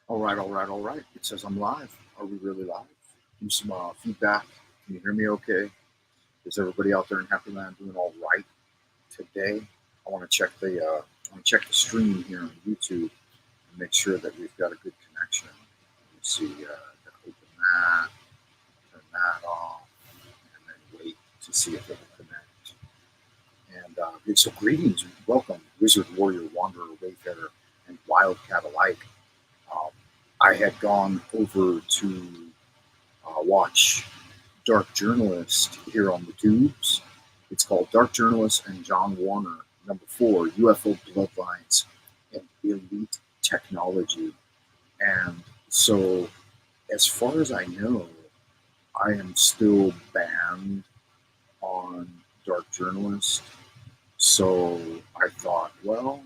All right. It says I'm live. Are we really live? Give me some feedback. Can you hear me okay? Is everybody out there in Happy Land doing all right today? I want to check the stream here on YouTube and make sure that we've got a good connection. Let me see. Gotta open that, turn that off, and then wait to see if it will connect. And so greetings, welcome, Wizard, Warrior, Wanderer, Wayfarer, and Wildcat alike. Um, I had gone over to watch Dark Journalist here on the tubes. It's called Dark Journalist and John Warner, #4, UFO Bloodlines and Elite Technology. And so, as far as I know, I am still banned on Dark Journalist. So I thought, well,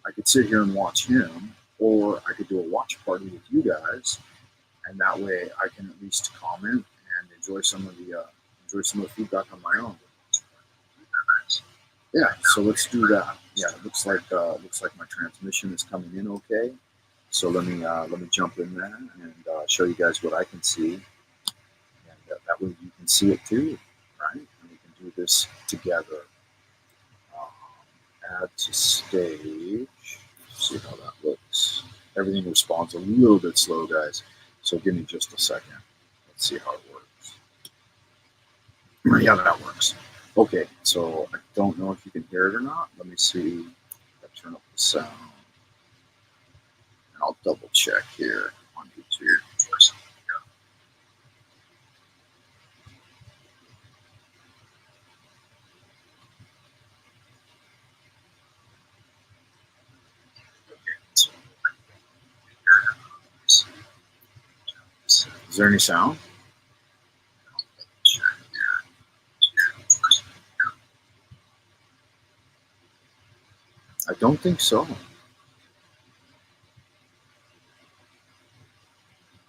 I could sit here and watch him, or I could do a watch party with you guys, and that way I can at least comment and enjoy some of the feedback on my own. Yeah, so let's do that. Yeah, it looks like my transmission is coming in okay. So let me jump in there and show you guys what I can see, and that way you can see it too, right? And we can do this together. Add to stage. See how that looks. Everything responds a little bit slow, guys. So give me just a second. Let's see how it works. Yeah, that works. Okay, so I don't know if you can hear it or not. Let me see. I'll turn up the sound. And I'll double check here on YouTube. Is there any sound? I don't think so.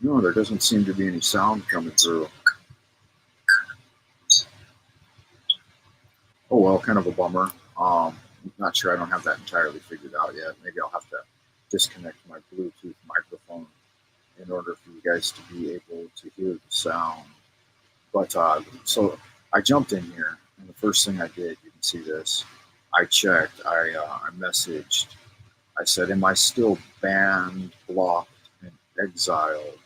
No, there doesn't seem to be any sound coming through. Oh well, kind of a bummer. Not sure. I don't have that entirely figured out yet. Maybe I'll have to disconnect my Bluetooth microphone in order for you guys to be able to hear the sound. But so I jumped in here, and the first thing I did, you can see this. I checked. I messaged. I said, "Am I still banned, blocked, and exiled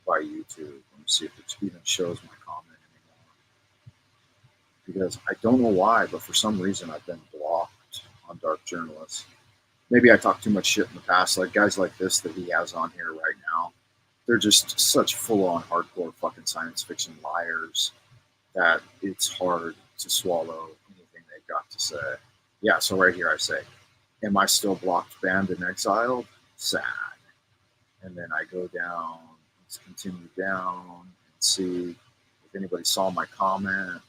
by YouTube?" Let me see if it even shows my comment anymore. Because I don't know why, but for some reason I've been blocked on Dark Journalist. Maybe I talked too much shit in the past, like guys like this that he has on here right now. They're just such full-on hardcore fucking science fiction liars that it's hard to swallow anything they've got to say. Yeah, so right here I say, "Am I still blocked, banned, and exiled?" Sad. And then I go down, let's continue down and see if anybody saw my comment,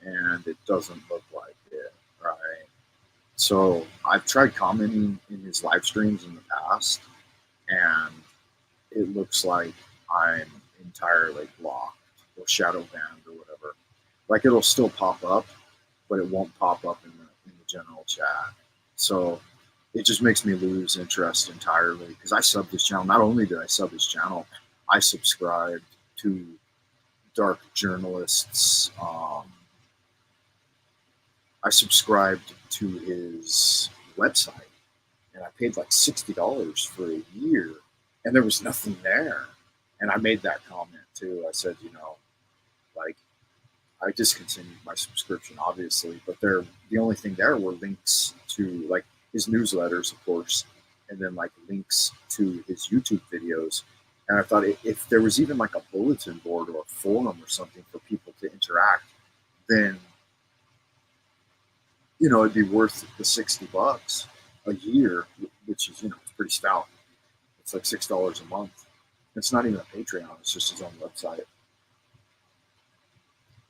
and it doesn't look like it, right? So I've tried commenting in his live streams in the past, and it looks like I'm entirely blocked or shadow banned or whatever. Like it'll still pop up, but it won't pop up in the general chat. So it just makes me lose interest entirely because I subbed his channel. Not only did I sub his channel, I subscribed to Dark Journalists. I subscribed to his website, and I paid like $60 for a year, and there was nothing there. And I made that comment too. I said, like I discontinued my subscription, obviously, but the only thing there were links to like his newsletters, of course, and then like links to his YouTube videos. And I thought if there was even like a bulletin board or a forum or something for people to interact, then it'd be worth the $60 a year, which is it's pretty stout. It's like $6 a month. It's not even a Patreon; it's just his own website.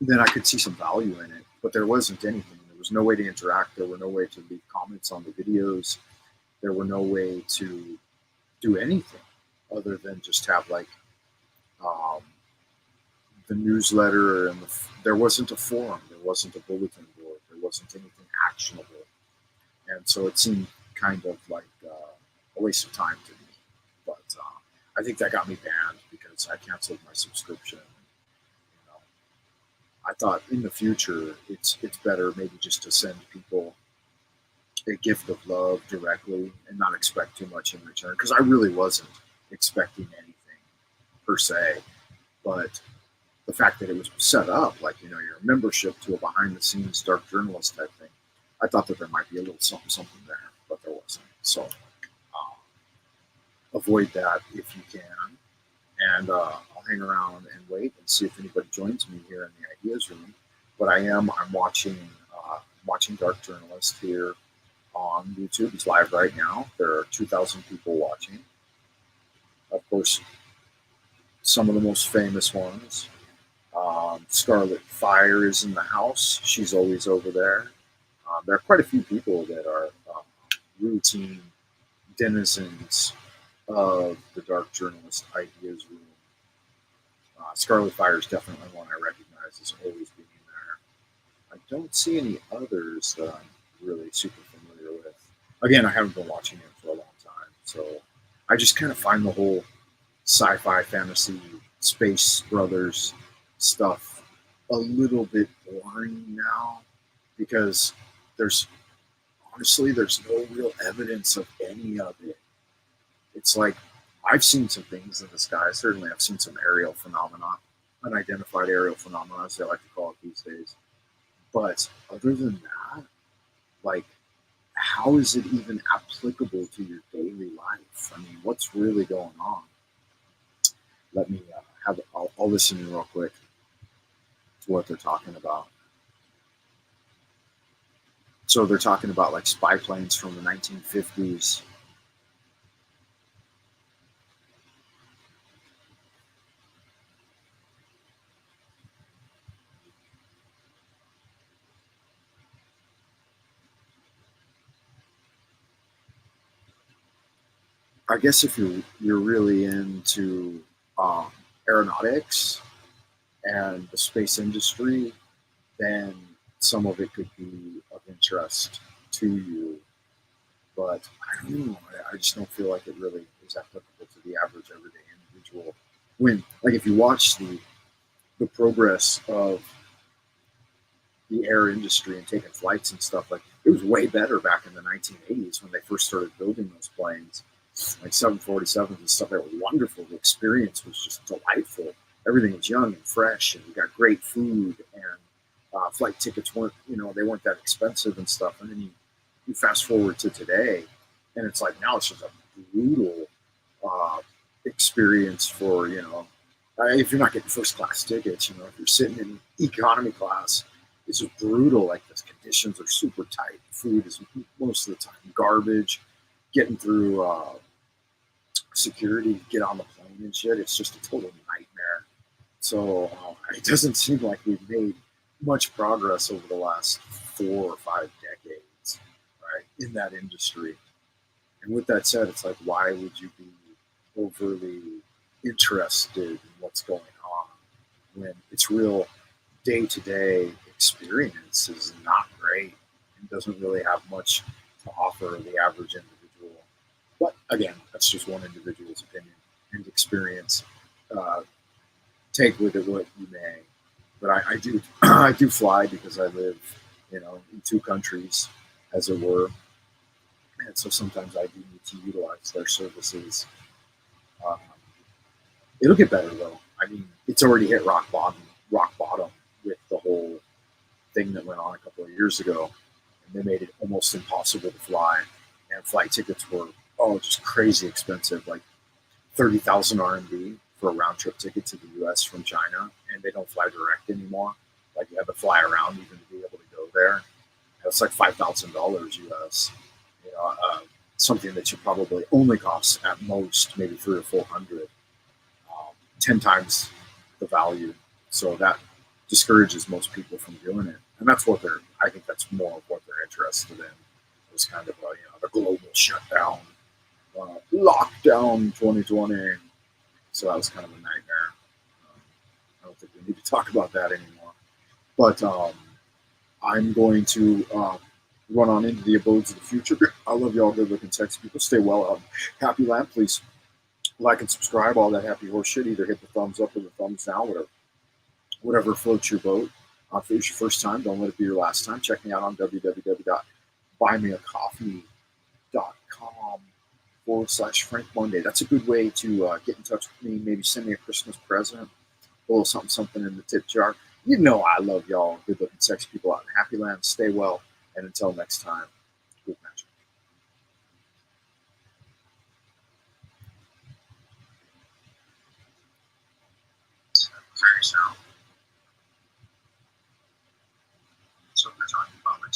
Then I could see some value in it, but there wasn't anything. There was no way to interact. There were no way to leave comments on the videos. There were no way to do anything other than just have like um, the newsletter, and there wasn't a forum. There wasn't a bulletin board. There wasn't anything actionable. And so it seemed kind of like a waste of time to me. But I think that got me banned because I canceled my subscription. You know, I thought in the future it's better maybe just to send people a gift of love directly and not expect too much in return, because I really wasn't expecting anything per se, but the fact that it was set up like, your membership to a behind the scenes dark journalist type thing, I thought that there might be a little something there, but there wasn't. So avoid that if you can, and I'll hang around and wait and see if anybody joins me here in the ideas room. But I'm watching Dark Journalist here on YouTube. It's live right now. There are 2,000 people watching. Of course, some of the most famous ones. Scarlet Fire is in the house. She's always over there. There are quite a few people that are routine denizens of the Dark Journalist Ideas Room. Scarlet Fire is definitely one I recognize as always being there. I don't see any others that I'm really super familiar with. Again, I haven't been watching him for a long time, so I just kind of find the whole sci-fi, fantasy, space brothers stuff a little bit boring now, because there's no real evidence of any of it. It's like, I've seen some things in the sky. Certainly, I've seen some aerial phenomena, unidentified aerial phenomena, as they like to call it these days. But other than that, like, how is it even applicable to your daily life? I mean, what's really going on? Let me I'll listen in real quick to what they're talking about. So they're talking about like spy planes from the 1950s. I guess if you're really into aeronautics and the space industry, then some of it could be of interest to you. But I don't know. I just don't feel like it really is applicable to the average everyday individual. When, like, if you watch the progress of the air industry and taking flights and stuff, like, it was way better back in the 1980s when they first started building those planes, like 747s and stuff. They were wonderful. The experience was just delightful. Everything was young and fresh, and you got great food, and flight tickets weren't, they weren't that expensive and stuff. And then you fast forward to today, and it's like, now it's just a brutal experience for, if you're not getting first class tickets, if you're sitting in economy class, it's just brutal. Like, the conditions are super tight. Food is most of the time garbage. Getting through security to get on the plane and shit, it's just a total nightmare. So it doesn't seem like we've made much progress over the last 4 or 5 decades, right, in that industry. And with that said, it's like, why would you be overly interested in what's going on when its real day-to-day experience is not great and doesn't really have much to offer the average individual? But again, that's just one individual's opinion and experience. Take with it what you may. But I do I do fly because I live, in 2 countries, as it were, and so sometimes I do need to utilize their services. Um, it'll get better though. I mean, it's already hit rock bottom with the whole thing that went on a couple of years ago, and they made it almost impossible to fly, and flight tickets were just crazy expensive, like 30,000 RMB for a round trip ticket to the U.S. from China, and they don't fly direct anymore. Like, you have to fly around even to be able to go there. It's like $5,000 US. Something that should probably only cost at most maybe 300 or 400, 10 times the value. So that discourages most people from doing it, and that's what I think that's more of what they're interested in. It was kind of the global shutdown, lockdown 2020. So that was kind of a nightmare. I don't think we need to talk about that anymore. But I'm going to run on into the abodes of the future. I love y'all, good looking sexy people. Stay well out. Happy land, please. like and subscribe, all that happy horse shit. Either hit the thumbs up or the thumbs down, whatever floats your boat. If it was your first time, don't let it be your last time. Check me out on www.buymeacoffee.com/Frank Monday. That's a good way to get in touch with me. Maybe send me a Christmas present, a little something in the tip jar. You know I love y'all, good looking, sexy people out in Happy Land. Stay well, and until next time, good magic. So we're talking about like